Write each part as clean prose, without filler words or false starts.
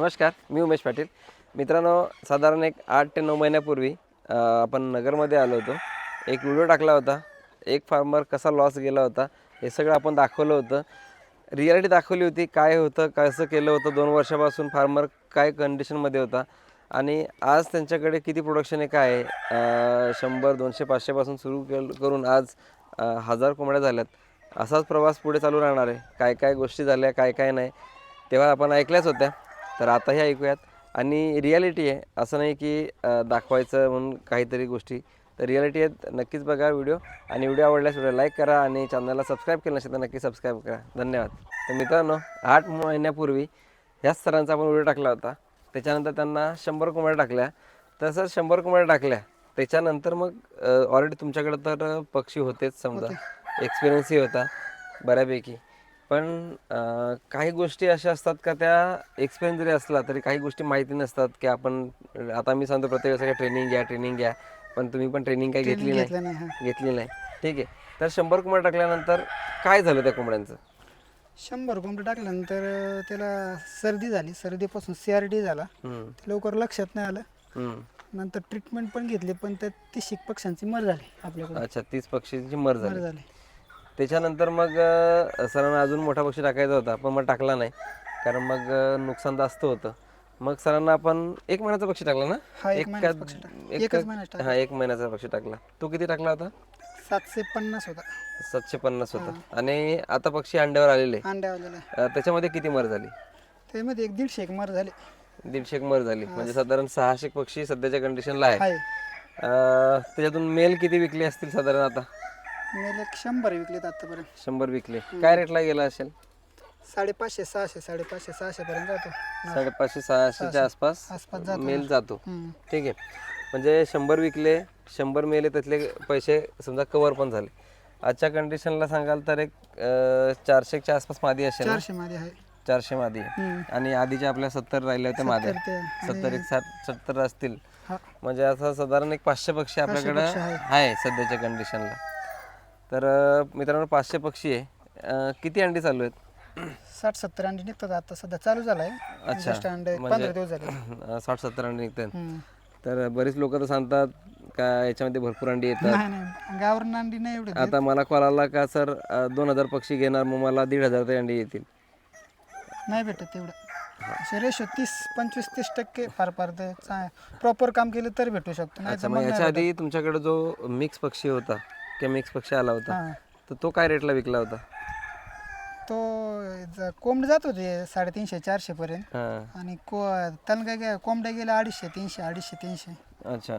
नमस्कार, मी उमेश पाटील. मित्रांनो, साधारण एक 8 ते 9 महिन्यापूर्वी आपण नगरमध्ये आलो होतो. एक व्हिडिओ टाकला होता. एक फार्मर कसा लॉस गेला होता हे सगळं आपण दाखवलं होतं. रिॲलिटी दाखवली होती, काय होतं, कसं केलं होतं, 2 वर्षापासून फार्मर काय कंडिशनमध्ये होता आणि आज त्यांच्याकडे किती प्रोडक्शन आहे, काय आहे. 100, 200, 500 पासून सुरू करून आज 1000 कोंबड्या झाल्यात. असाच प्रवास पुढे चालू राहणार आहे. काय काय गोष्टी झाल्या, काय काय नाही, तेव्हा आपण ऐकल्याच होत्या. तर आताही ऐकूयात. आणि रिॲलिटी आहे, असं नाही की दाखवायचं म्हणून काहीतरी गोष्टी. तर रिॲलिटी आहेत. नक्कीच बघा व्हिडिओ आणि व्हिडिओ आवडल्यास व्हिडिओ लाईक करा आणि चॅनलला सबस्क्राईब केलं नसेल तर नक्की सबस्क्राईब करा. धन्यवाद. तर मित्रांनो, 8 महिन्यापूर्वी ह्याच सरांचा आपण व्हिडिओ टाकला होता. त्याच्यानंतर त्यांना 100 कोंबड्या टाकल्या. तसं 100 कोंबड्या टाकल्या त्याच्यानंतर मग ऑलरेडी तुमच्याकडे तर पक्षी होतेच, समजा एक्सपिरियन्सही होता बऱ्यापैकी. पण काही गोष्टी अशा असतात का त्या एक्सपिरियन्स जरी असला तरी काही गोष्टी माहिती नसतात की आपण. आता मी सांगतो प्रत्येक वेळेस ट्रेनिंग घ्या, पण तुम्ही पण ट्रेनिंग काही घेतली नाही. ठीक आहे. तर 100 कोंबड्या टाकल्यानंतर काय झालं त्या कोंबड्यांचं? 100 कोंबडं टाकल्यानंतर त्याला सर्दी झाली. सर्दीपासून CRD झाला. ते लवकर लक्षात नाही आलं. नंतर ट्रीटमेंट पण घेतली, पण त्या 30 पक्ष्यांची मर झाली आपल्याकडे. अच्छा, 30 पक्षींची मर मर झाली. झाली. त्याच्यानंतर मग सरांना अजून मोठा पक्षी टाकायचा होता, पण मग टाकला नाही कारण मग नुकसान जास्त होतं. मग सरांना आपण 1 महिन्याचा पक्षी टाकला ना? हा, 1 महिन्याचा पक्षी टाकला. एकच महिन्याचा टाकला. 1 महिन्याचा पक्षी टाकला. तो किती टाकला होता? 750 होता. 750 होता. आणि आता पक्षी अंड्यावर आलेले. अंड्यावाल्याला त्याच्यामध्ये किती मर झाली? त्यामध्ये 150 मर झाली. 150 मर झाली. म्हणजे साधारण 600 पक्षी सध्याच्या कंडिशनला आहे. आहे. त्याच्यातून मेल किती विकले असतील साधारण आता? मेले 100 विकलेत आतापर्यंत. 100 विकले. काय रेटला गेला असेल? 550, 600, 550, 600 पर्यंत जातो. 550, 600च्या आसपास जातो. मेल जातो. ठीक आहे. म्हणजे 100 विकले, 100 मेले, त्यातले पैसे समजा कव्हर पण झाले. आजच्या कंडिशनला सांगाल तर एक 400च्या आसपास मादी असेल. 400 मध्ये आहे. 400 मादी. आणि आधीच्या आपल्या 70 राहिल्या होत्या माद्या. 70, 70 असतील. म्हणजे असं साधारण एक 500 पक्षी आपल्याकडे आहे सध्याच्या कंडिशनला. तर मित्रांनो, 500 पक्षी आहे. किती अंडी चालू आहेत? 60-70 अंडी निघतात. आता सध्या चालू झालाय. अच्छा, 15 दिवस झाले. 60-70 अंडी निघतात. तर बरेच लोक तर सांगतात का याच्यामध्ये भरपूर अंडी येतात. नाही, गावरान अंडी नाही एवढे. आता मला कॉल आला का सर 2000 पक्षी घेणार, मग मला 1500 ते अंडी येतील. नाही भेटत तेवढं. रेशो 25-30% फार प्रॉपर काम केलं तर भेटू शकतो. अच्छा, मग याच्या आधी तुमच्याकडे जो मिक्स पक्षी होता किंवा मिक्स पक्षी आला होता, तर तो काय रेटला विकला होता? तो कोंबडे जात होते 350-400 पर्यंत. आणि त्याला काय कोंबड्या गेल्या 250-300. अच्छा.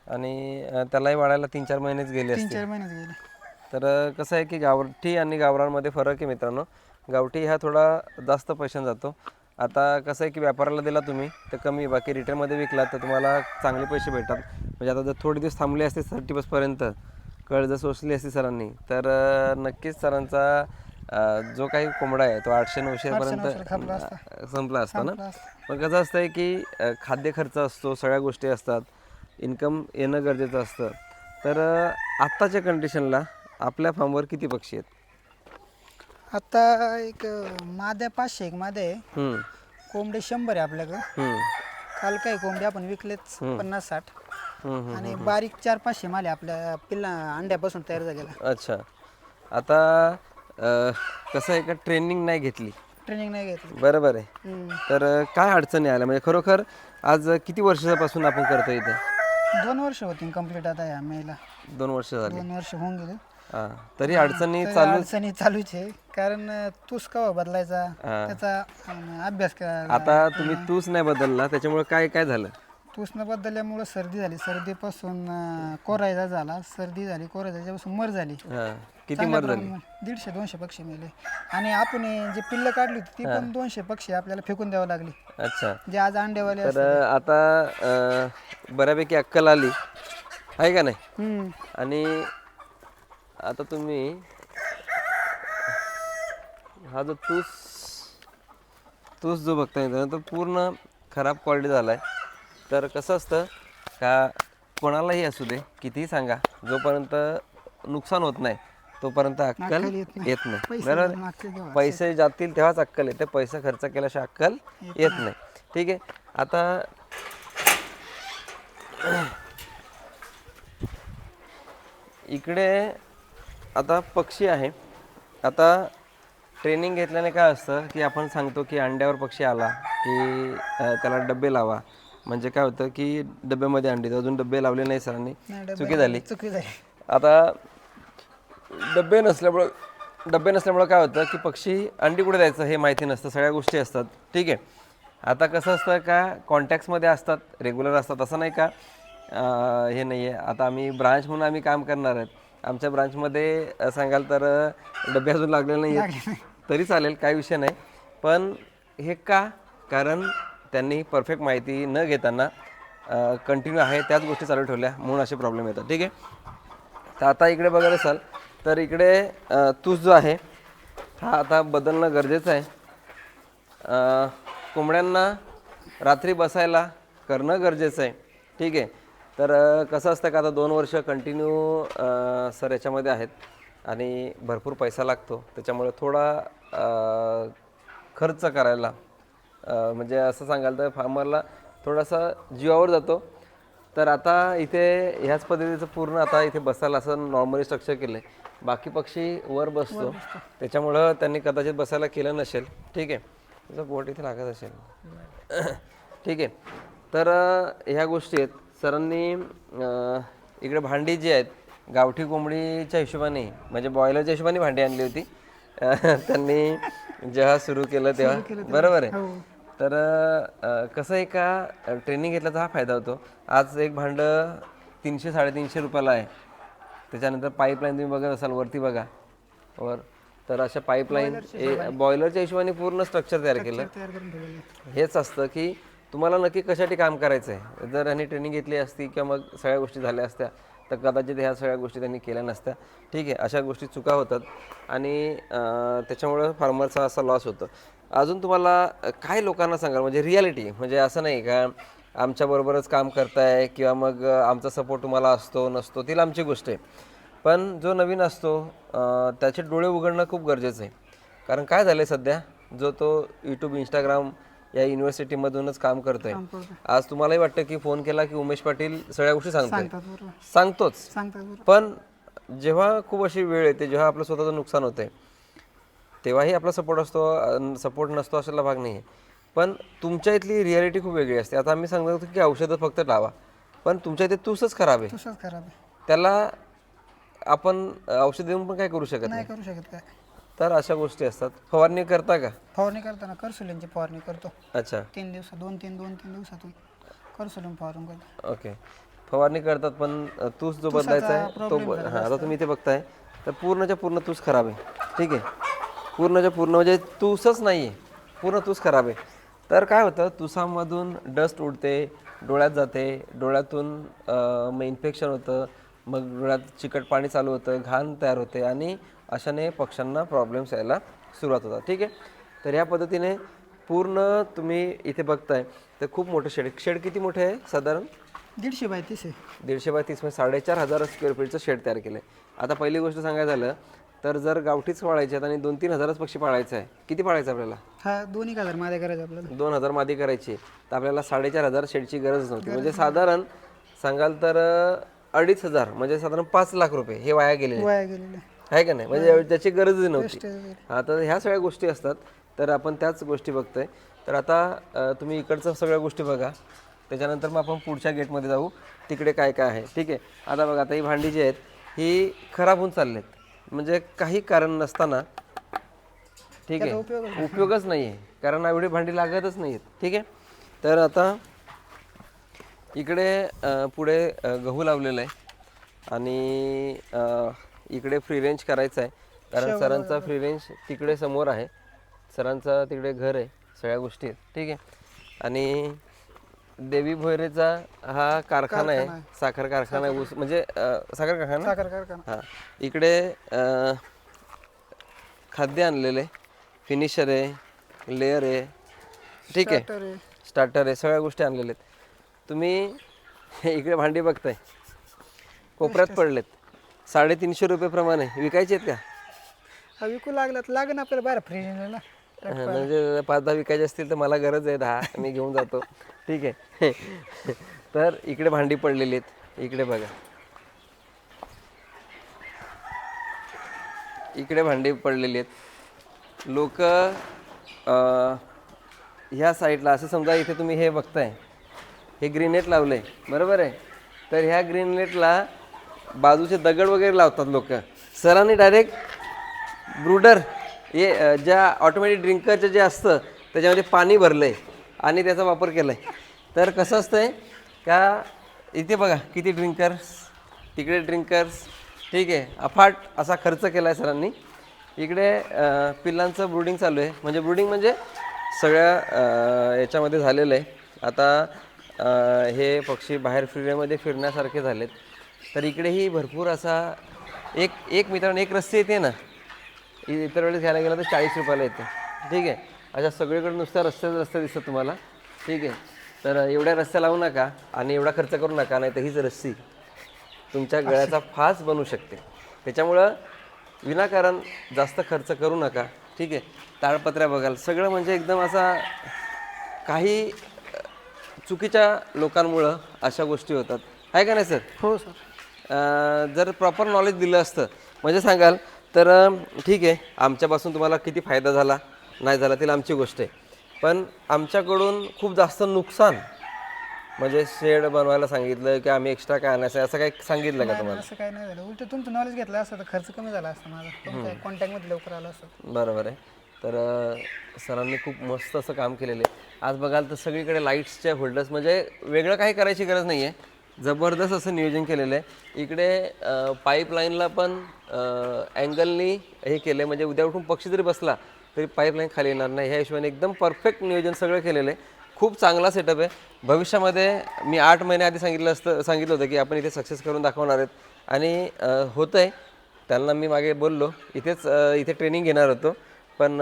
आणि त्यालाही वाढायला 3-4 महिनेच गेले असतील. 3-4 महिन्यात गेले. तर कसं आहे की गावठी आणि गावरांमध्ये फरक आहे मित्रांनो. गावठी हा थोडा जास्त पैशांना जातो. आता कसं आहे की व्यापाराला दिला तुम्ही तर कमी, बाकी रिटेलमध्ये विकला तर तुम्हाला चांगले पैसे भेटतात. म्हणजे आता जर थोडे दिवस थांबले असते 30% कळ जर सोसली असती सरांनी, तर नक्कीच सरांचा जो काही कोंबडा आहे तो 800-900 पर्यंत संपला असता ना. पण कसं असतं आहे की खाद्य खर्च असतो, सगळ्या गोष्टी असतात, इन्कम येणं गरजेचं असतं. तर आत्ताच्या कंडिशनला आपल्या फार्मवर किती पक्षी आहेत? आता एक माद्या 500 एक माद्या आहे. कोंबडे 100 आहे आपल्याकडं. काल काही कोंबडे आपण विकलेच 50-60. आणि बारीक 400-500 माले आपल्या पिल्ला अंड्यापासून तयार झालेला. अच्छा. आता कसं आहे का ट्रेनिंग नाही घेतली, बरोबर आहे. तर काय अडचणी आल्या म्हणजे खरोखर आज किती वर्षापासून आपण करतो इथे? 2 वर्ष होती कंप्लीट आता या मेला. 2 वर्ष झाली. 2 वर्ष होऊन गेले. तरी अडचणी चालूच आहे. कारण तूस कवा बदलायचा त्याचा अभ्यास करा. आता तुम्ही तूच नाही बदलला, त्याच्यामुळे काय काय झालं? तूस न बदलल्यामुळे सर्दी झाली. सर्दीपासून कोरायचा झाला. सर्दी झाली, कोरायचा, त्याच्यापासून मर झाली. किती मर झाली? 150-200 पक्षी मेले. आणि आपण जे पिल्लं काढली होती ती पण 200 पक्षी आपल्याला फेकून द्यावं लागली. अच्छा. जे आज अंडेवाले. तर आता बऱ्यापैकी अक्कल आली आहे का नाही? आणि आता तुम्ही हा जो तूस जो बघताय तो पूर्ण खराब क्वालिटी झाला आहे. तर कसं असतं का कोणालाही असू दे, कितीही सांगा, जोपर्यंत नुकसान होत नाही तोपर्यंत अक्कल येत नाही. बरोबर. पैसे जातील तेव्हाच अक्कल येते. पैसा खर्च केल्याशिवाय अक्कल येत नाही. ठीक आहे. आता इकडे आता पक्षी आहे. आता ट्रेनिंग घेतल्याने काय असतं की आपण सांगतो की अंड्यावर पक्षी आला की त्याला डबे लावा. म्हणजे काय होतं की डब्यामध्ये अंडी, अजून डबे लावले नाही सरांनी, चुकी झाली. चुकी झाली. आता डबे नसल्यामुळं काय होतं की पक्षी अंडी कुठे द्यायचं हे माहिती नसतं, सगळ्या गोष्टी असतात. ठीक आहे. आता कसं असतं का कॉन्टॅक्ट्समध्ये असतात, रेग्युलर असतात, असं नाही का हे नाही आहे. आता आम्ही ब्रांच म्हणून आम्ही काम करणार आहेत. आमच्या ब्रांचमध्ये सांगाल तर डबे अजून लागलेले नाही आहेत तरी चालेल, काही विषय नाही. पण हे का, कारण त्यांनी परफेक्ट माहिती न घेताना कंटिन्यू आहे त्याच गोष्टी चालू ठेवल्या म्हणून असे प्रॉब्लेम येतात. ठीक आहे. तर आता इकडे बघत असाल तर इकडे तूस जो आहे हा आता बदलणं गरजेचं आहे. कोंबड्यांना रात्री बसायला करणं गरजेचं आहे. ठीक आहे. तर कसं असतं का आता 2 वर्ष कंटिन्यू सर याच्यामध्ये आहेत आणि भरपूर पैसा लागतो, त्याच्यामुळे थोडा खर्च करायला म्हणजे असं सांगाल तर फार्मरला थोडासा जीवावर जातो. तर आता इथे ह्याच पद्धतीचं पूर्ण आता इथे बसायला असं नॉर्मली स्ट्रक्चर केलं आहे. बाकी पक्षी वर बसतो, त्याच्यामुळं त्यांनी कदाचित बसायला केलं नसेल. ठीक आहे. तुझं बोट इथे लागत असेल. ठीक आहे. तर ह्या गोष्टी आहेत. सरांनी इकडे भांडी जी आहेत गावठी कोंबडीच्या हिशोबाने म्हणजे बॉयलरच्या हिशोबाने भांडी आणली होती त्यांनी जेव्हा सुरू केलं तेव्हा, बरोबर आहे. तर कसं आहे का ट्रेनिंग घेतल्याचा हा फायदा होतो. आज एक भांडं 300-350 रुपयाला आहे. त्याच्यानंतर पाईपलाईन तुम्ही बघत असाल वरती बघा वर, तर अशा पाईपलाईन बॉयलरच्या हिशोबाने पूर्ण स्ट्रक्चर तयार केलं. हेच असतं की तुम्हाला नक्की कशासाठी काम करायचं आहे. जर यांनी ट्रेनिंग घेतली असती किंवा मग सगळ्या गोष्टी झाल्या असत्या तर कदाचित ह्या सगळ्या गोष्टी त्यांनी केल्या नसत्या. ठीक आहे. अशा गोष्टी चुका होतात आणि त्याच्यामुळं फार्मरचा असा लॉस होतो. अजून तुम्हाला काय लोकांना सांगाल म्हणजे रियालिटी, म्हणजे असं नाही का आमच्याबरोबरच काम करताय किंवा मग आमचा सपोर्ट तुम्हाला असतो नसतो ती आमची गोष्ट आहे. पण जो नवीन असतो त्याचे डोळे उघडणं खूप गरजेचं आहे. कारण काय झालं आहे सध्या, जो तो यूट्यूब इंस्टाग्राम या युनिव्हर्सिटीमधूनच काम करतोय, आज तुम्हालाही वाटतं की फोन केला की उमेश पाटील सगळ्या गोष्टी सांगतोच. पण जेव्हा खूप अशी वेळ येते जेव्हा आपलं स्वतःचं नुकसान होतंय तेव्हाही आपला सपोर्ट असतो, सपोर्ट नसतो अशाला भाग नाही आहे. पण तुमच्या इथली रियालिटी खूप वेगळी असते. आता आम्ही सांगत होतो की औषधं फक्त लावा, पण तुमच्या इथे तूसच खराब आहे, त्याला आपण औषध देऊन पण काय करू शकत नाही. करू शकत काय. तर अशा गोष्टी असतात. फवारणी करता का? फवारणी करताना करसुल्यांची फवारणी करतो. अच्छा. 3 दिवसात 2-3 दिवसातून करसुल्यांची फवारणी करतो. ओके. फवारणी करतात पण तूस जो बदलायचा आहे तो हां आता तुम्ही इथे बघताय तर पूर्णच्या पूर्ण तूस खराब आहे. ठीक आहे. पूर्णच्या पूर्ण म्हणजे तूसच नाही आहे, पूर्ण तूस खराब आहे. तर काय होतं तुसामधून डस्ट उडते, डोळ्यात जाते, डोळ्यातून मग इन्फेक्शन होतं, मग डोळ्यात चिकट पाणी चालू होतं, घाण तयार होते आणि अशाने पक्ष्यांना प्रॉब्लेम्स यायला सुरुवात होतात. ठीक आहे. तर ह्या पद्धतीने पूर्ण तुम्ही इथे बघताय तर खूप मोठं शेड किती मोठे आहे साधारण 150 बाय 30 आहे. 150 बाय 30 म्हणजे 4,500 स्क्वेअर फीटचं शेड तयार केलं आहे. आता पहिली गोष्ट सांगायचं झालं तर जर गावठीच पाळायची आहेत आणि 2-3 हजारच पक्षी पाळायचं आहे, किती पाळायचं आपल्याला? हा 2,000 मादे करायचं आपल्याला. 2,000 मादी करायची तर आपल्याला 4,500 शेडची गरज नव्हती. म्हणजे साधारण सांगाल तर 2,500 म्हणजे साधारण 5 लाख रुपये हे वाया गेलेले आहे का नाही, म्हणजे त्याची गरजच नव्हती. हा तर ह्या सगळ्या गोष्टी असतात. तर आपण त्याच गोष्टी बघतोय. तर आता तुम्ही इकडचं सगळ्या गोष्टी बघा, त्याच्यानंतर मग आपण पुढच्या गेटमध्ये जाऊ तिकडे काय काय आहे. ठीक आहे. आता बघा आता ही भांडी जी आहेत ही खराब होऊन चाललेत, म्हणजे काही कारण नसताना. ठीक आहे. उपयोगच नाही आहे, कारण एवढी भांडी लागतच नाही आहेत. ठीक आहे. तर आता इकडे पुढे गहू लावलेलं आहे आणि इकडे फ्री रेंज करायचं आहे, कारण सरांचा फ्री रेंज तिकडे समोर आहे, सरांचा तिकडे घर आहे, सगळ्या गोष्टी आहेत. ठीक आहे. आणि देवी भोयरेचा हा कारखाना आहे, साखर कारखाना आहे, ऊस म्हणजे साखर कारखाना. हां इकडे खाद्य आणलेलं आहे, फिनिशर आहे, लेअर आहे. ठीक आहे. स्टार्टर आहे, सगळ्या गोष्टी आणलेल्या आहेत. तुम्ही इकडे भांडी बघताय कोपऱ्यात पडलेत, 350 रुपये प्रमाणे विकायचे आहेत का? विकू लागल्यात लागेल आपल्याला बाहेर फ्री ना. म्हणजे 5-10 विकायचे असतील तर मला गरज आहे 10, मी घेऊन जातो. ठीक आहे. तर इकडे भांडी पडलेली आहेत, इकडे बघा, इकडे भांडी पडलेली आहेत. लोक ह्या साईडला असं समजा, इथे तुम्ही हे बघताय, हे ग्रीनेट लावलंय बरोबर आहे. तर ह्या ग्रीनेटला बाजूचे दगड वगैरे लावतात लोक. सरांनी डायरेक्ट ब्रूडर हे ज्या ऑटोमॅटिक ड्रिंकरचं जे असतं त्याच्यामध्ये पाणी भरलं आहे आणि त्याचा वापर केला आहे. तर कसं असतं आहे का, इथे बघा किती ड्रिंकर्स, तिकडे ड्रिंकर्स, ठीक आहे. अफाट असा खर्च केला आहे सरांनी. इकडे पिल्लांचं ब्रूडिंग चालू आहे. म्हणजे ब्रूडिंग म्हणजे सगळ्या याच्यामध्ये झालेलं आहे. आता हे पक्षी बाहेर फ्रीवेमध्ये फिरण्यासारखे झालेत. तर इकडेही भरपूर असा एक मित्रांनो, एक रस्सी येते ना, इतर वेळेस घ्यायला गेलं तर 40 रुपयाला येते. ठीक आहे. अशा सगळीकडे नुसत्या रस्ते दिसतात तुम्हाला. ठीक आहे. तर एवढ्या रस्त्या लावू नका आणि एवढा खर्च करू नका, नाही तर हीच रस्सी तुमच्या गळ्याचा फास बनू शकते. त्याच्यामुळं विनाकारण जास्त खर्च करू नका. ठीक आहे. ताडपत्र्या बघाल सगळं म्हणजे एकदम असा, काही चुकीच्या लोकांमुळं अशा गोष्टी होतात, आहे का नाही सर? हो सर. जर प्रॉपर नॉलेज दिलं असतं म्हणजे सांगाल तर ठीक आहे, आमच्यापासून तुम्हाला किती फायदा झाला नाही झाला ती आमची गोष्ट आहे. पण आमच्याकडून खूप जास्त नुकसान, म्हणजे शेड बनवायला सांगितलं की आम्ही एक्स्ट्रा काय आणायचं असं काही सांगितलं का तुम्हाला? असं काही नाही झालं. उलट तुमचं नॉलेज घेतलं असतं तर खर्च कमी झाला असता माझा. तुमच्या कॉन्टॅक्टमध्ये लवकर आलं असतं. बरोबर आहे. तर सरांनी खूप मस्त असं काम केलेलं आहे. आज बघाल तर सगळीकडे लाईट्सचे होल्डर्स, म्हणजे वेगळं काही करायची गरज नाही आहे, जबरदस्त असं नियोजन केलेलं आहे. इकडे पाईपलाईनला पण अँगलनी हे केलं आहे, म्हणजे उद्या उठून पक्षी जरी बसला तरी पाईपलाईन खाली येणार नाही. ह्या हिशोबाने एकदम परफेक्ट नियोजन सगळं केलेलं आहे. खूप चांगला सेटअप आहे. भविष्यामध्ये मी 8 महिने आधी सांगितलं होतं की आपण इथे सक्सेस करून दाखवणार आहेत आणि होतं आहे. त्यांना मी मागे बोललो इथे ट्रेनिंग घेणार होतो, पण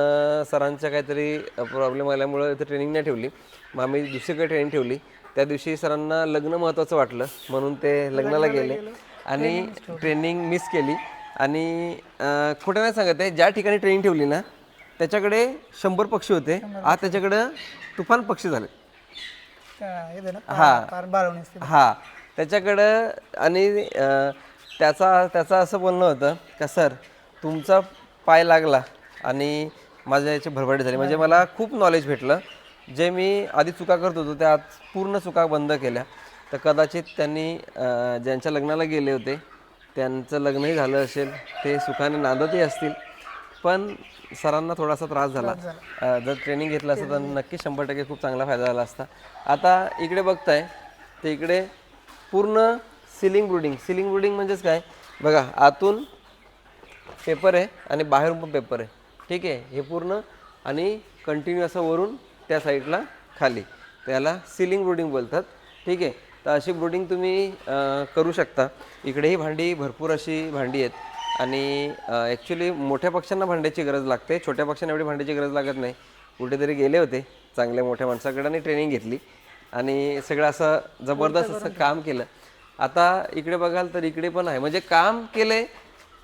सरांच्या काहीतरी प्रॉब्लेम आल्यामुळं इथे ट्रेनिंग नाही ठेवली. मग आम्ही दुसरीकडे ट्रेनिंग ठेवली. त्या दिवशी सरांना लग्न महत्त्वाचं वाटलं म्हणून ते लग्नाला गेले आणि ट्रेनिंग मिस केली. आणि खोटं नाही सांगत आहे, ज्या ठिकाणी ट्रेनिंग ठेवली ना त्याच्याकडे 100 पक्षी होते, आज त्याच्याकडं तुफान पक्षी झाले. हां त्याच्याकडं. आणि त्याचा असं बोलणं होतं का सर तुमचा पाय लागला आणि माझ्या याची भरभराटी झाली, म्हणजे मला खूप नॉलेज भेटलं. जे मी आधी चुका करत होतो त्या आज पूर्ण चुका बंद केल्या. तर कदाचित त्यांनी ज्यांच्या लग्नाला गेले होते त्यांचं लग्नही झालं असेल, ते सुखाने नांदतही असतील, पण सरांना थोडासा त्रास झाला. जर ट्रेनिंग घेतलं असतं तर नक्की 100% खूप चांगला फायदा झाला असता. आता इकडे बघताय तर इकडे पूर्ण सिलिंग ब्रूडिंग म्हणजेच काय बघा, आतून पेपर आहे आणि बाहेरून पण पेपर आहे. ठीक आहे. हे पूर्ण आणि कंटिन्यू असं वरून त्या साईडला खाली, त्याला सिलिंग ब्रूडिंग बोलतात. ठीक आहे. तर अशी ब्रूडिंग तुम्ही करू शकता. इकडेही भांडी भरपूर अशी भांडी आहेत आणि ॲक्च्युली मोठ्या पक्ष्यांना भांड्याची गरज लागते, छोट्या पक्ष्यांना एवढी भांड्याची गरज लागत नाही. कुठेतरी गेले होते चांगल्या मोठ्या माणसाकडे आणि ट्रेनिंग घेतली आणि सगळं असं जबरदस्त असं काम केलं. आता इकडे बघाल तर इकडे पण आहे, म्हणजे काम केलं आहे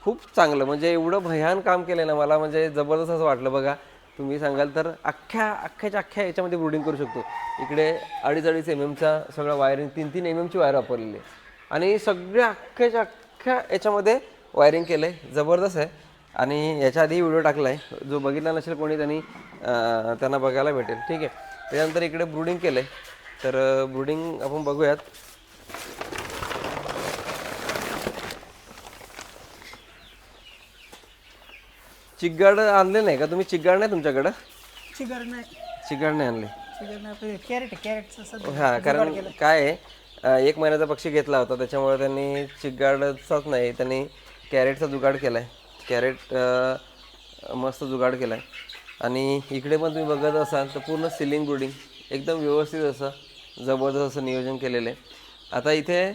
खूप चांगलं, म्हणजे एवढं भयान काम केलं ना मला, म्हणजे जबरदस्त असं वाटलं. बघा तुम्ही सांगाल तर अख्ख्या याच्यामध्ये ब्रूडिंग करू शकतो. इकडे 2.5 mm सगळं वायरिंग, 3 mm वायर वापरलेली आहे आणि सगळ्या अख्ख्या याच्यामध्ये वायरिंग केलं आहे. जबरदस्त आहे. आणि याच्या आधी व्हिडिओ टाकला आहे, जो बघितला नसेल कोणी त्यांना बघायला भेटेल. ठीक आहे. त्याच्यानंतर इकडे ब्रूडिंग केलं आहे. तर ब्रूडिंग आपण बघूयात. चिग्गाड आणले नाही का तुम्ही? चिग्गाड नाही तुमच्याकडं? चिगर नाही. चिग्गाड नाही आणले? कॅरेटचं हां, कारण काय आहे, 1 महिन्याचा पक्षी घेतला होता त्याच्यामुळे त्यांनी चिग्गाडचाच नाही, त्यांनी कॅरेटचा जुगाड केला आहे. कॅरेट मस्त जुगाड केला आहे. आणि इकडे पण तुम्ही बघत असाल तर पूर्ण सिलिंग ब्रूडिंग एकदम व्यवस्थित असं जबरदस्त असं नियोजन केलेलं आहे. आता इथे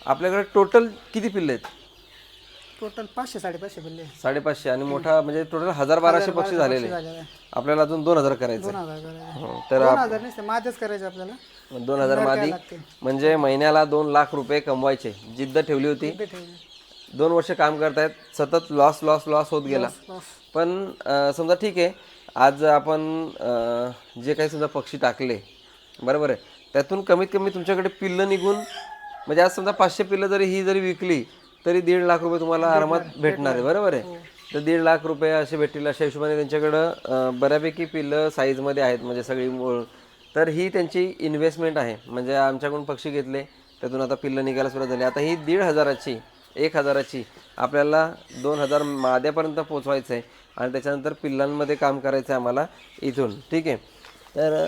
आपल्याकडे टोटल किती पिल्ले आहेत? टोटल 500-550 पिल्ले. 550 आणि मोठा म्हणजे टोटल 1000-1200 पक्षी झालेले. आपल्याला अजून 2000 करायचं. 2000 तर 2000 नाही, माझ्याच करायचं आपल्याला. 2000 मादी म्हणजे महिन्याला 2 लाख रुपये कमवायचे. जिद्द ठेवली होती. 2 वर्ष काम करतायत, सतत लॉस होत गेला. पण समजा ठीक आहे, आज आपण जे काही सुद्धा पक्षी टाकले बरोबर आहे, त्यातून कमीत कमी तुमच्याकडे पिल्लं निघून म्हणजे आज समजा 500 पिल्लं जरी ही जरी विकली तरी 1.5 लाख रुपये तुम्हाला आरामात भेटणार आहे बरोबर आहे. तर 1.5 लाख रुपये असे भेटतील अशा हिशोबाने त्यांच्याकडं बऱ्यापैकी पिल्लं साईजमध्ये आहेत म्हणजे सगळी मूळ. तर ही त्यांची इन्व्हेस्टमेंट आहे. म्हणजे आमच्याकडून पक्षी घेतले त्यातून आता पिल्लं निघायला सुरुवात झाली. आता ही 1,500ची 1,000ची आपल्याला 2,000 माद्यापर्यंत पोचवायचं आहे आणि त्याच्यानंतर पिल्लांमध्ये काम करायचं आहे आम्हाला इथून. ठीक आहे. तर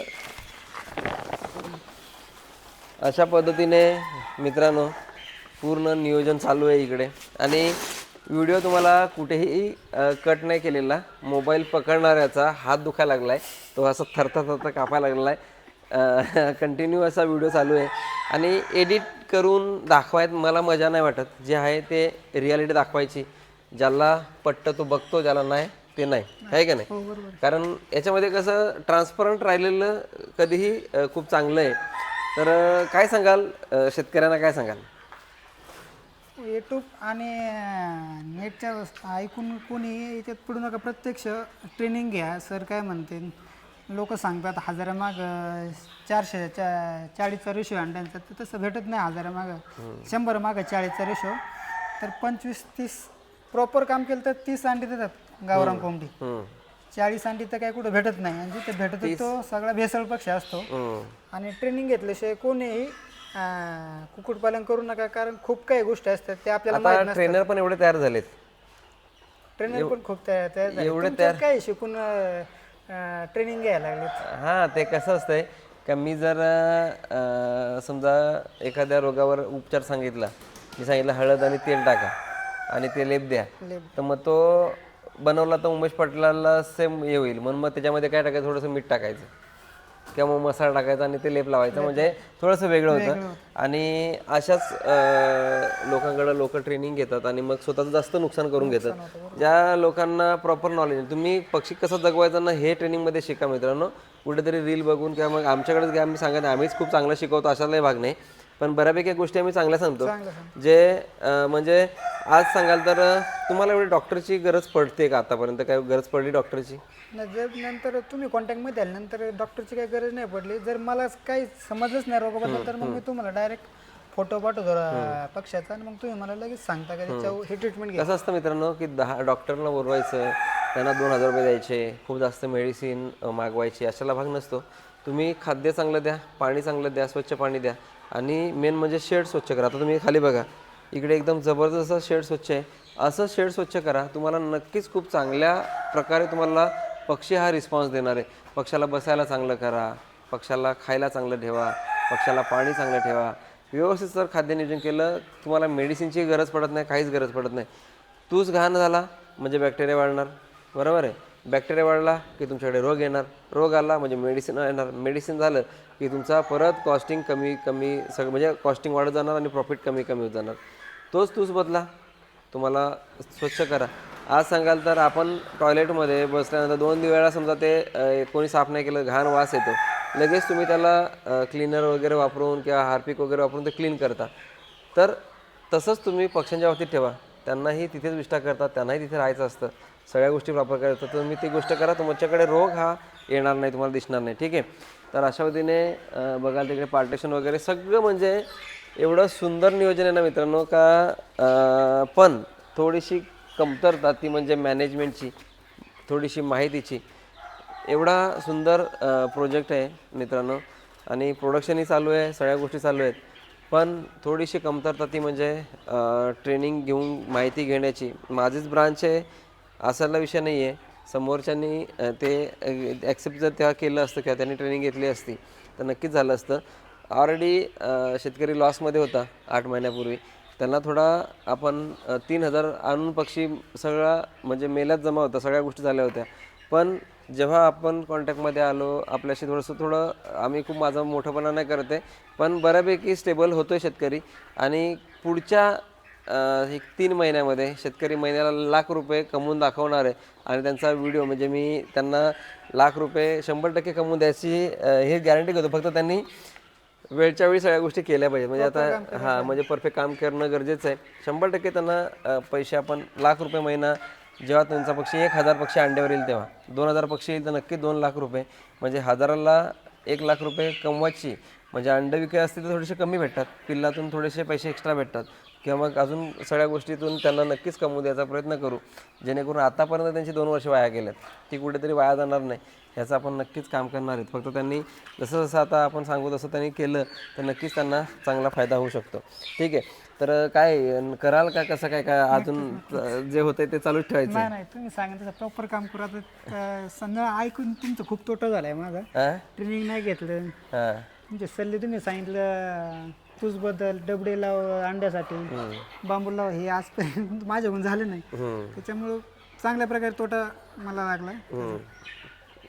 अशा पद्धतीने मित्रांनो पूर्ण नियोजन चालू आहे इकडे. आणि व्हिडिओ तुम्हाला कुठेही कट नाही केलेला. मोबाईल पकडणाऱ्याचा हात दुखायला लागला आहे, तो असं थरथर कापायला लागलेला आहे. कंटिन्यू असा व्हिडिओ चालू आहे आणि एडिट करून दाखवायत मला मजा नाही वाटत. जे आहे ते रियालिटी दाखवायची. ज्याला पटतं तो बघतो, ज्याला नाही ते नाही, आहे का नाही. कारण याच्यामध्ये कसं ट्रान्सपरंट राहिलेलं कधीही खूप चांगलं आहे. तर काय सांगाल शेतकऱ्यांना, काय सांगाल? यूट्यूब आणि नेटच्या ऐकून कोणी याच्यात पडू नका. प्रत्यक्ष ट्रेनिंग घ्या. सर काय म्हणते, लोक सांगतात 1000 माग 440चा रेशो अंड्यांचा, तर तसं भेटत नाही. 1000 माग 100 माग 40चा रेशो. तर 25-30 प्रॉपर काम केलं तर 30 अंडी देतात गावरान कोंबडी. 40 अंडी तर काय कुठं भेटत नाही. आणि जिथे भेटत तो सगळा भेसळ पक्ष असतो. आणि ट्रेनिंग घेतल्याशिवाय कोणीही कुक्कुटपालन करू नका. कारण खूप काही गोष्टी असतात ते आपल्याला माहित नसतात. ट्रेनर पण एवढे तयार झालेत. ट्रेनर पण खूप तयार झाले. काय शिकून ट्रेनिंग घ्यायला लागले. हां, ते कसं असतंय का मी जर समजा एखाद्या रोगावर उपचार सांगितला, मी सांगितलं हळद आणि तेल टाका आणि ते लेप द्या, तर मग तो बनवला तर उमेश पाटलाला सेम हे होईल. म्हणून मग त्याच्यामध्ये काय टाकायचं, थोडंसं मीठ टाकायचं किंवा मग मसाला टाकायचा आणि ते लेप लावायचं, म्हणजे थोडंसं वेगळं होतं. आणि अशाच लोकांकडं लोक ट्रेनिंग घेतात आणि मग स्वतःचं जास्त नुकसान करून घेतात. ज्या लोकांना प्रॉपर नॉलेज, तुम्ही पक्षी कसं जगवायचा ना हे ट्रेनिंगमध्ये शिका मित्रांनो. कुठेतरी रील बघून किंवा मग आमच्याकडेच घ्या, आम्ही सांगत आम्हीच खूप चांगलं शिकवतो अशालाही भाग नाही. पण बऱ्यापैकी गोष्टी आम्ही चांगल्या सांगतो. जे म्हणजे आज सांगाल तर तुम्हाला एवढी डॉक्टरची गरज पडते का? आतापर्यंत काय गरज पडली डॉक्टरची? जर नंतर तुम्ही कॉन्टॅक्टमध्ये आल्यानंतर डॉक्टरची काही गरज नाही पडली. जर मला काही समजच नाही रोगाबद्दल तर मग मी तुम्हाला डायरेक्ट फोटो पाठवतो पक्षाचा आणि मग तुम्ही मला लगेच सांगता का त्याच्यावर हे ट्रीटमेंट घ्या. कसं असतं मित्रांनो की 10 डॉक्टरला बोलवायचं, त्यांना 2,000 रुपये द्यायचे, खूप जास्त मेडिसिन मागवायची, अशाला भाग नसतो. तुम्ही खाद्य चांगलं द्या, पाणी चांगलं द्या, स्वच्छ पाणी द्या आणि मेन म्हणजे शेड स्वच्छ करा. आता तुम्ही खाली बघा, इकडे एकदम जबरदस्त शेड स्वच्छ आहे. असं शेड स्वच्छ करा, तुम्हाला नक्कीच खूप चांगल्या प्रकारे तुम्हाला पक्षी हा रिस्पॉन्स देणार आहे. पक्षाला बसायला चांगलं करा, पक्षाला खायला चांगलं ठेवा, पक्षाला पाणी चांगलं ठेवा. व्यवस्थित जर खाद्य नियोजन केलं, तुम्हाला मेडिसिनची गरज पडत नाही, काहीच गरज पडत नाही. तूच घाण झाला म्हणजे बॅक्टेरिया वाढणार, बरोबर आहे. बॅक्टेरिया वाढला की तुमच्याकडे रोग येणार, रोग आला म्हणजे मेडिसिन येणार, मेडिसिन झालं की तुमचा परत कॉस्टिंग कमी कमी सगळं म्हणजे कॉस्टिंग वाढत जाणार आणि प्रॉफिट कमी कमी होत जाणार. तूच बदला, तुम्हाला स्वच्छ करा. आज सांगाल तर आपण टॉयलेटमध्ये बसल्यानंतर 2 वेळा समजा ते कोणी साफ नाही केलं, घाण वास येतो, लगेच तुम्ही त्याला क्लीनर वगैरे वापरून किंवा हार्पिक वगैरे वापरून ते क्लीन करता. तर तसंच तुम्ही पक्ष्यांच्या बाबतीत ठेवा. त्यांनाही तिथेच विष्ठा करतात, त्यांनाही तिथे राहायचं असतं, सगळ्या गोष्टी वापर करायचं. तर तुम्ही ती गोष्ट करा, तुमच्याकडे रोग हा येणार नाही, तुम्हाला दिसणार नाही. ठीक आहे. तर अशा पद्धतीने बघाल तिकडे पार्टेशन वगैरे सगळं म्हणजे एवढं सुंदर नियोजन आहे ना मित्रांनो का पण थोडीशी कमतरता ती म्हणजे मॅनेजमेंटची, थोडीशी माहितीची. एवढा सुंदर प्रोजेक्ट आहे मित्रांनो आणि प्रोडक्शनही चालू आहे, सगळ्या गोष्टी चालू आहेत. पण थोडीशी कमतरता ती म्हणजे ट्रेनिंग घेऊन माहिती घेण्याची. माझीच ब्रांच आहे असायला विषय नाही आहे. समोरच्यांनी ते ॲक्सेप्ट जर तेव्हा केलं असतं किंवा त्यांनी ट्रेनिंग घेतली असती तर नक्कीच झालं असतं. ऑलरेडी शेतकरी लॉसमध्ये होता 8 महिन्यापूर्वी. त्यांना थोडा आपण 3,000 आणून पक्षी सगळा म्हणजे मेल्यात जमा होता, सगळ्या गोष्टी झाल्या होत्या. पण जेव्हा आपण कॉन्टॅक्टमध्ये आलो, आपल्याशी थोडं आम्ही खूप माझा मोठंपणा नाही करत आहे, पण बऱ्यापैकी स्टेबल होतो आहे शेतकरी. आणि पुढच्या 3 महिन्यामध्ये शेतकरी महिन्याला लाख रुपये कमवून दाखवणार आहे. आणि त्यांचा व्हिडिओ म्हणजे मी त्यांना लाख रुपये 100% कमवून द्यायची हे गॅरंटी घेतो. फक्त त्यांनी वेळच्या वेळी सगळ्या गोष्टी केल्या पाहिजेत. म्हणजे आता म्हणजे परफेक्ट काम करणं गरजेचं आहे. 100% त्यांना पैसे आपण लाख रुपये महिना जेव्हा तुमचा पक्षी 1000 पक्षी अंड्यावर येईल तेव्हा 2000 पक्षी येईल तर नक्की 2 लाख रुपये, म्हणजे हजाराला 1 लाख रुपये कमवायची. म्हणजे अंडं विकाय असतील तर थोडेसे कमी भेटतात, पिल्लातून थोडेसे पैसे एक्स्ट्रा भेटतात, किंवा मग अजून सगळ्या गोष्टीतून त्यांना नक्कीच कमवू द्यायचा प्रयत्न करू, जेणेकरून आतापर्यंत त्यांची 2 वर्ष वाया गेल्यात ती कुठेतरी वाया जाणार नाही, ह्याचं आपण नक्कीच काम करणार आहेत. फक्त त्यांनी जसं जसं आता आपण सांगू तसं त्यांनी केलं तर नक्कीच त्यांना चांगला फायदा होऊ शकतो. ठीक आहे, तर काय कराल का, कसं काय काय अजून जे होतंय ते चालूच ठेवायचं? नाही नाही, तुम्ही सांगितलं प्रॉपर काम करू. आता समजा ऐकून तुमचं खूप तोटा झालाय माझा. हां ट्रेनिंग नाही घेतलं, हां तुमचे सल्ले तुम्ही सांगितलं, तूच बदल, डबडे लाव अंड्यासाठी, बांबू लाव, हे आजपर्यंत माझ्याकडून झालं नाही. त्याच्यामुळं चांगल्या प्रकारे तोटा मला लागला.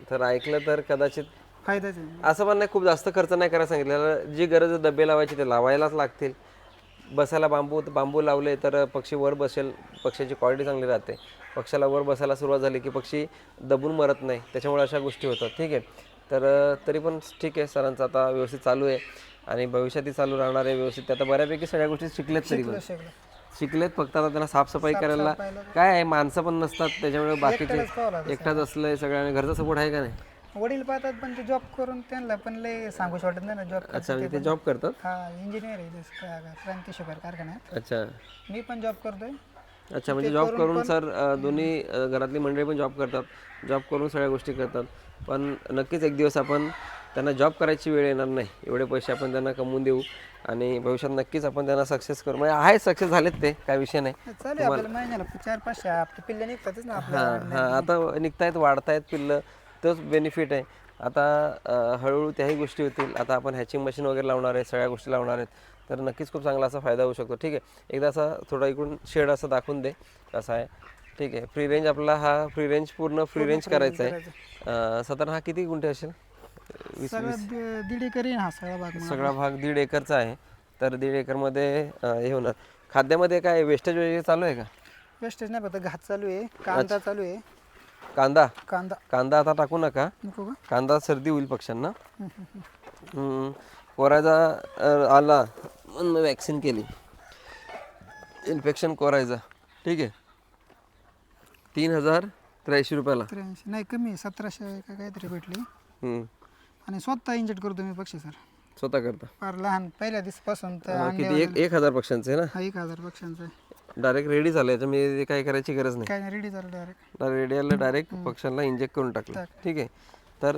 तर ऐकलं तर कदाचित फायदाच आहे. असं पण नाही, खूप जास्त खर्च नाही करायला सांगितलेलं. जी गरज आहे डबे लावायची ते लावायलाच लागतील. बसायला बांबू लावले तर पक्षी वर बसेल, पक्ष्याची क्वालिटी चांगली राहते. पक्षाला वर बसायला सुरुवात झाली की पक्षी दबून मरत नाही, त्याच्यामुळे अशा गोष्टी होतात. ठीक आहे, तर तरी पण ठीक आहे, सरांचं आता व्यवस्थित चालू आहे आणि भविष्यातही चालू राहणार आहे व्यवस्थित. आता बऱ्यापैकी सगळ्या गोष्टी शिकलेत, तरी पण शिकलेत. फक्त आता त्यांना साफसफाई करायला काय आहे, माणसं पण नसतात, त्याच्यामुळे बाकीचे एकटाच असलंय सगळ्या. घरचा सपोर्ट आहे का नाही? वडील पाहतात, पण ते जॉब करून त्यांना पण लय सांगूच वाटत नाही ना जॉब. अच्छा, म्हणजे ते जॉब करतात? हा, इंजिनियर आहे क्रांती शुगर कारखान्यात. अच्छा मी पण जॉब करतोय. अच्छा, म्हणजे जॉब करून सर दोन्ही घरातली मंडळी पण जॉब करतात, जॉब करून सगळ्या गोष्टी करतात. पण नक्कीच एक दिवस आपण त्यांना जॉब करायची वेळ येणार नाही, एवढे पैसे आपण त्यांना कमवून देऊ आणि भविष्यात नक्कीच आपण त्यांना सक्सेस करू. म्हणजे आहे, सक्सेस झालेत ते, काय विषय नाही. चालेल, आपल्याला महिन्याला 4-5 आपले पिल्ले निघतातच ना आपल्या. हां, आता निघतायत, वाढतायत पिल्लं, तोच बेनिफिट आहे. आता हळूहळू त्याही गोष्टी होतील. आता आपण हॅचिंग मशीन वगैरे लावणार आहे, सगळ्या गोष्टी लावणार आहेत, तर नक्कीच खूप चांगला असा फायदा होऊ शकतो. ठीक आहे, एकदा असा थोडा इकडून शेड असं दाखवून दे कसा आहे. ठीक आहे, फ्री रेंज आपला हा फ्री रेंज पूर्ण फ्री रेंज करायचा आहे. साधारण हा किती गुंठे असेल? 1.5 एकर हा सगळा भाग. सगळा भाग 1.5 एकरचा आहे. तर 1.5 एकरमध्ये हे होणार. खाद्यामध्ये काय वेस्टेज वगैरे चालू आहे का? वेस्टेज नाही, फक्त घात चालू आहे, कांदा चालू आहे. कांदा कांदा कांदा आता टाकू नका, नको का? कांदा सर्दी होईल पक्ष्यांना. कोरायचा आला म्हणून वॅक्सिन केली, इन्फेक्शन कोरायचा. ठीक आहे, 3083 रुपयाला. 83 नाही, कमी 1700 का काहीतरी भेटली. हम्म, आणि स्वतः इंजेक्ट करतो मी पक्षी सर, स्वतः करता? फार लहान पहिल्या दिवसापासून तर किती? 1000 पक्ष्यांचं आहे ना? 1000 पक्ष्यांचं आहे. डायरेक्ट रेडी झालं, याच्यामध्ये काय करायची गरज नाही. काय नाही, रेडी झालं डायरेक्ट. रेडी आलं, डायरेक्ट पक्ष्यांना इंजेक्ट करून टाकलं. ठीक आहे, तर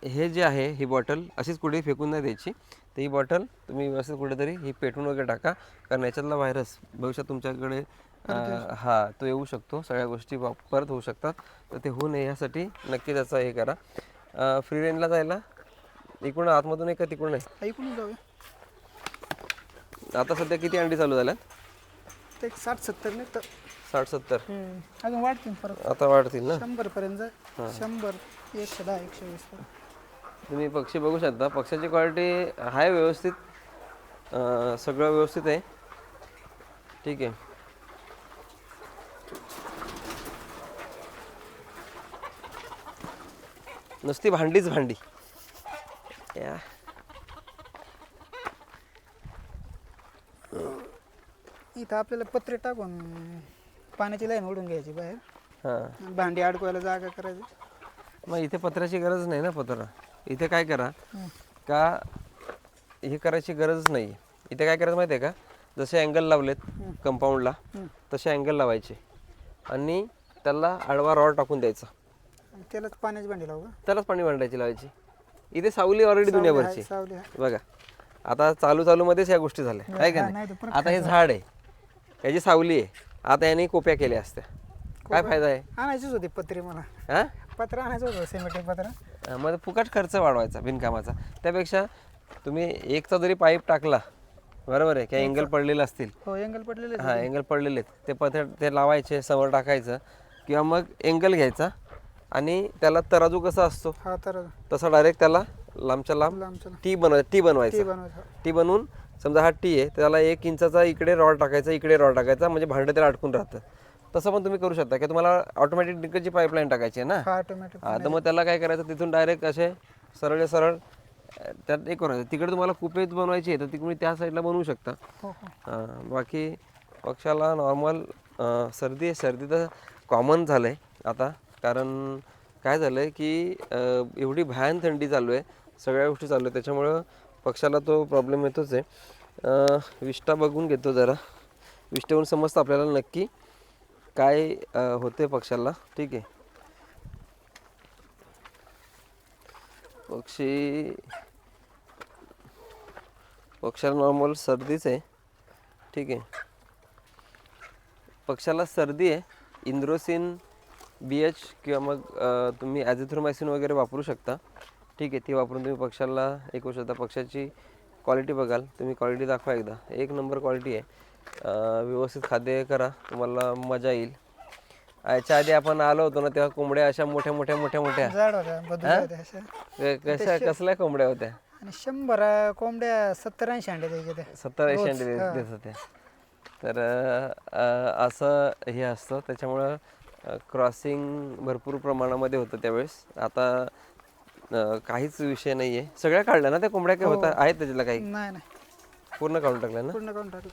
हे जे आहे, ही बॉटल अशीच कुठेही फेकून नाही द्यायची. तर ही बॉटल तुम्ही व्यवस्थित कुठेतरी ही पेटून वगैरे टाका, कारण याच्यातला व्हायरस भविष्यात तुमच्याकडे हा तो येऊ शकतो, सगळ्या गोष्टी परत होऊ शकतात. तर ते होऊ नये यासाठी नक्की त्याचा हे करा. फ्री रेंजला जायला इकडून आतमधून आहे का तिकडून आहे? ऐकून जाऊया. आता सध्या किती अंडी चालू झाल्यात? ते 60-70 निघतं. 60-70 अजून वाढतील परत, आता वाढतील ना? 100 पर्यंत जाईल. 100, 110, 120. तुम्ही पक्षी बघू शकता, पक्ष्याची क्वालिटी आहे व्यवस्थित, सगळं व्यवस्थित आहे. ठीक आहे, नुसती भांडीच भांडी या. इथं आपल्याला पत्रे टाकून पाण्याची लाईन ओढून घ्यायची बाहेर, हां, भांडी अडकवायला जागा करायची. मग इथे पत्र्याची गरज नाही ना. पत्रा इथे काय करा का, हे करायची गरजच नाही. इथे काय करायचं माहिती आहे का, जसे अँगल लावलेत कंपाऊंडला तसे अँगल लावायचे आणि त्याला आडवा रॉड टाकून द्यायचा, त्यालाच पाण्याची भांडी लावू का? त्यालाच पाणी भांडायची लावायची. इथे सावली ऑलरेडी दुनियाभरची. सावली आहे. बघा, आता चालू मध्येच ह्या गोष्टी झाल्या आहे का नाही नाही? तर आता हे झाड आहे, याची सावली आहे, आता याने कोप्या केल्या असत्या, काय फायदा आहे? आणायचीच होती पत्रे मला, हां, पत्र आणायचं होतं, सिमेंट पत्र. मग फुकट खर्च वाढवायचा बिनकामाचा. त्यापेक्षा तुम्ही एकचा जरी पाईप टाकला, बरोबर आहे, काही अँगल पडलेले असतील, हो, अँगल पडलेले. हां अँगल पडलेले आहेत, ते पत्रे ते लावायचे, समोर टाकायचं, किंवा मग अँगल घ्यायचा आणि त्याला तराजू कसा असतो हा, तर तसा डायरेक्ट त्याला लांबच्या लांब आमचं टी बनवायचा. बनवायचं. टी बनवून समजा हा टी आहे, त्याला 1 इंचाचा इकडे रॉड टाकायचा, इकडे रॉड टाकायचा, म्हणजे भांडं त्याला अडकून राहतं. तसं पण तुम्ही करू शकता की तुम्हाला ऑटोमॅटिक तिकडची पाईपलाईन टाकायची आहे ना. हा, ऑटोमॅटिक. तर मग त्याला काय करायचं, तिथून डायरेक्ट असे सरळ त्यात एक करायचं. तिकडे तुम्हाला कुपेच बनवायची आहे तर तिकडे त्या साईडला बनवू शकता. हो. बाकी पक्षाला नॉर्मल सर्दी आहे. सर्दी तर कॉमन झालं आहे आता, कारण काय झालं आहे की एवढी भयान थंडी चालू आहे, सगळ्या गोष्टी चालू आहे, त्याच्यामुळं पक्षाला तो प्रॉब्लेम येतोच आहे. विष्ठा बघून घेतो जरा, विष्ठेवरून समजतं आपल्याला नक्की काय होते पक्षाला. ठीक आहे, पक्षाला नॉर्मल सर्दीच आहे. ठीक आहे, पक्षाला सर्दी आहे. इंद्रोसिन BH किंवा मग तुम्ही ॲझिथ्रोमायसिन वगैरे वापरू शकता. ठीक आहे, ती वापरून तुम्ही पक्षाला एक होऊ शकता. पक्षाची क्वालिटी बघाल तुम्ही, क्वालिटी दाखवा एकदा, एक नंबर क्वालिटी आहे. व्यवस्थित खाद्य करा, तुम्हाला मजा येईल. याच्या आधी आपण आलो होतो ना, तेव्हा कोंबड्या अशा मोठ्या मोठ्या मोठ्या मोठ्या जाड होत्या, बदल्या होत्या अशा. कसल्या कोंबड्या होत्या? आणि 100 कोंबड्या 70-80 अंडे द्यायचे त्या. 70-80 अंडे देत होत्या. तर असं हे असतं, त्याच्यामुळं क्रॉसिंग भरपूर प्रमाणामध्ये होतं त्यावेळेस. आता काहीच विषय नाही आहे. सगळ्या काढल्या ना त्या कोंबड्या? काय होता आहेत त्याच्याला काही? नाही नाही, पूर्ण काढून टाकल्या ना? पूर्ण काढून टाकलं.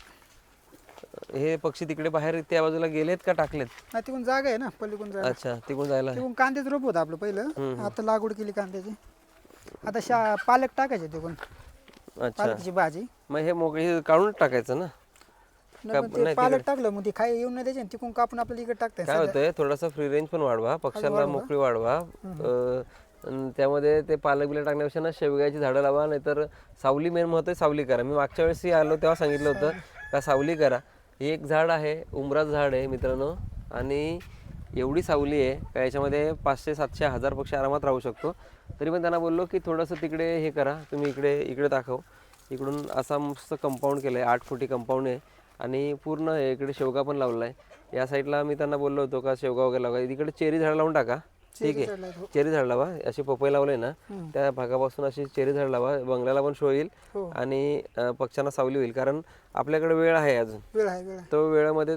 हे पक्षी तिकडे बाहेर त्या बाजूला गेलेत का टाकलेत? नाही, तिकडून जागा आहे ना, पलीकडून जागा. अच्छा, तिकडून जायला. तिकडून कांद्याचं रोप होतं आपलं पहिलं, आता लागवड केली कांद्याची. आता पालक टाकायचे तिकडून, अच्छा, पालकची भाजी. मग हे मोकळे काढून टाकायचं ना? नाही, पण ते पालक टाकलं मग ती खाई येऊन नाही द्यायची, तिकडून कापून आपल्याला इकडे टाकता काय होतंय, थोडासा फ्री रेंज पण वाढवा, पक्षाला मोकळी वाढवा. त्यामध्ये ते पालक बिलक टाकण्यापेक्षा ना शेवग्याची झाडं लावा, नाहीतर सावली. मेन महत्व आहे सावली करा. मी मागच्या वेळेसही आलो तेव्हा सांगितलं होतं का सावली करा. एक झाड आहे, उमराचं झाड आहे मित्रांनो, आणि एवढी सावली आहे का याच्यामध्ये 500-700-1000 पक्षी आरामात राहू शकतो. तरी पण त्यांना बोललो की थोडंसं तिकडे हे करा, तुम्ही इकडे दाखव. इकडून असा मस्त कंपाऊंड केलं आहे, 8 फुटी कंपाऊंड आहे, आणि पूर्ण इकडे शेवगा पण लावला आहे. या साईडला मी त्यांना बोललो होतो का शेवगा वगैरे लावा, इकडे चेरी झाड लावून टाका. ठीक आहे, चेरी झाड लावा. अशी पपई लावले ना, त्या भागापासून अशी चेरी झाड लावा, बंगल्याला पण शो येईल आणि पक्ष्यांना सावली होईल. कारण आपल्याकडे वेळ आहे अजून, तो वेळामध्ये.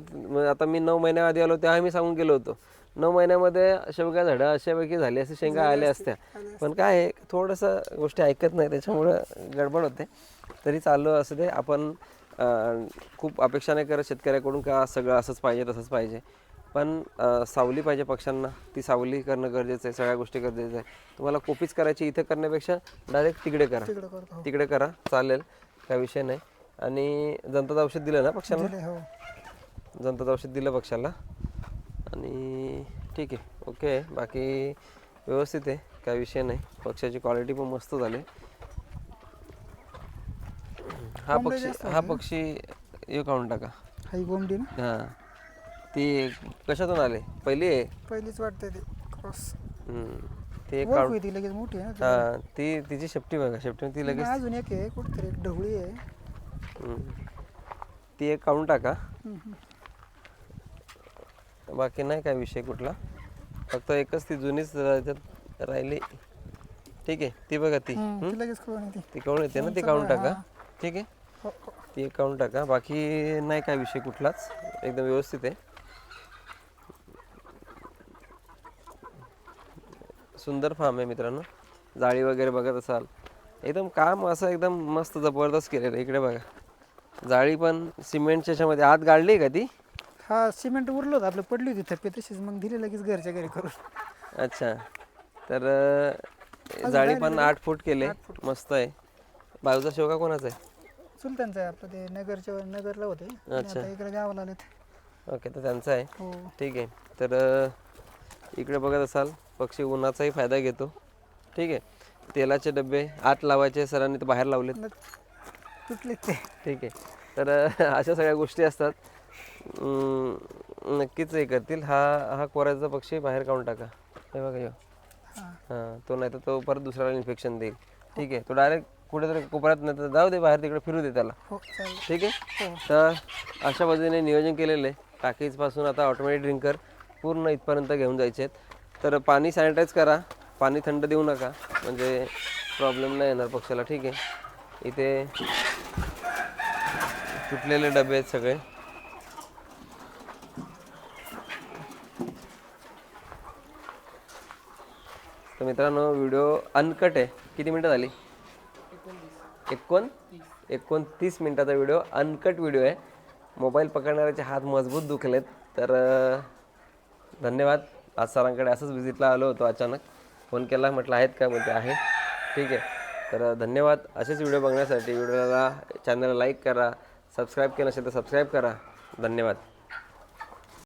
आता मी 9 महिन्याआधी आलो तेव्हा मी सांगून गेलो होतो, 9 महिन्यामध्ये शेवगा झाडं अशापैकी झाली, असे शेंगा आल्या असत्या. पण काय आहे, थोडंसं गोष्टी ऐकत नाही, त्याच्यामुळं गडबड होते. तरी चालू असं ते. आपण खूप अपेक्षा नाही करत शेतकऱ्याकडून का सगळं असंच पाहिजे तसंच पाहिजे, पण सावली पाहिजे पक्ष्यांना, ती सावली करणं गरजेचं आहे. सगळ्या गोष्टी गरजेचं आहे. तुम्हाला कोपीच करायची इथं करण्यापेक्षा डायरेक्ट तिकडे करा, तिकडे करा, चालेल, काय विषय नाही. आणि जंताचं औषध दिलं ना पक्ष्यांना? जंताचं औषध दिलं पक्षाला, आणि ठीक आहे, ओके. बाकी व्यवस्थित आहे, काय विषय नाही. पक्षाची क्वालिटी पण मस्त झाली. हा पक्षी हे काढून टाका. हां, ती कशातून आले? पहिलीच वाटते ते क्रॉस. ते काढून लगेच मोठी आहे. हां, ती तिची शेपटी बघा, शेपटी ती लगेच. अजून एक आहे कुठतरी, एक ढवळी आहे, ती एक काढून टाका. बाकी नाही काय विषय कुठला, फक्त एकच ती जुनीच राहिली. ठीक आहे, ती बघा, ती काढून येते ना, ती काढून टाका. ठीक आहे, ती एक काढून टाका. बाकी नाही काय विषय कुठलाच, एकदम व्यवस्थित आहे. सुंदर फार्म आहे मित्रांनो. जाळी वगैरे बघत असाल, एकदम काम असं एकदम मस्त जबरदस्त केलेलं आहे. इकडे बघा, जाळी पण सिमेंटच्या ह्याच्यामध्ये आत गाडली का ती? हा, सिमेंट उरलं होतं आपलं, पडली होती थप्पी तशीच, मग दिली लगेच घरच्या घरी करून. अच्छा, तर जाळी पण 8 फूट केले, मस्त आहे. बाजूचा शेवगा कोणाचा आहे? चुलत्यांचं आहे आपलं, ते नगरला होते, अच्छा, इकडे गावाला आलेत. ओके, तर त्यांचा आहे. ठीक आहे, तर इकडे बघत असाल, पक्षी उन्हाचाही फायदा घेतो. ठीक आहे, तेलाचे डबे आत लावायचे, सरांनी तर बाहेर लावलेत, तुटले ते. ठीक आहे, तर अशा सगळ्या गोष्टी असतात, नक्कीच हे करतील. हा कोराचा पक्षी बाहेर काढून टाका. हे बघा, हां, तो नाही तर तो परत दुसऱ्याला इन्फेक्शन देईल. ठीक आहे, तो डायरेक्ट कुठेतरी कोपऱ्यात नाही तर जाऊ दे बाहेर, तिकडे फिरू दे त्याला. ठीक आहे, तर अशा पद्धतीने नियोजन केलेलं आहे. टाकीजपासून आता ऑटोमॅटिक ड्रिंकर पूर्ण इथपर्यंत घेऊन जायचे आहेत. तर पाणी सॅनिटाईज करा, पाणी थंड देऊ नका, म्हणजे प्रॉब्लेम नाही येणार पक्षाला. ठीक आहे, इथे तुटलेले डबे आहेत सगळे. तर मित्रांनो, व्हिडिओ अनकट आहे. किती मिनटं झाली? 29 मिनिटाचा व्हिडिओ, अनकट व्हिडिओ आहे. मोबाईल पकडणाऱ्याचे हात मजबूत दुखलेत. तर धन्यवाद. आज सरांकडे असंच व्हिजिटला आलो होतो, अचानक फोन केला, म्हटलं आहेत का, बोलते आहे. ठीक आहे, तर धन्यवाद. असेच व्हिडिओ बघण्यासाठी चॅनलला लाईक करा, सबस्क्राईब केलं असेल तर सबस्क्राईब करा. धन्यवाद.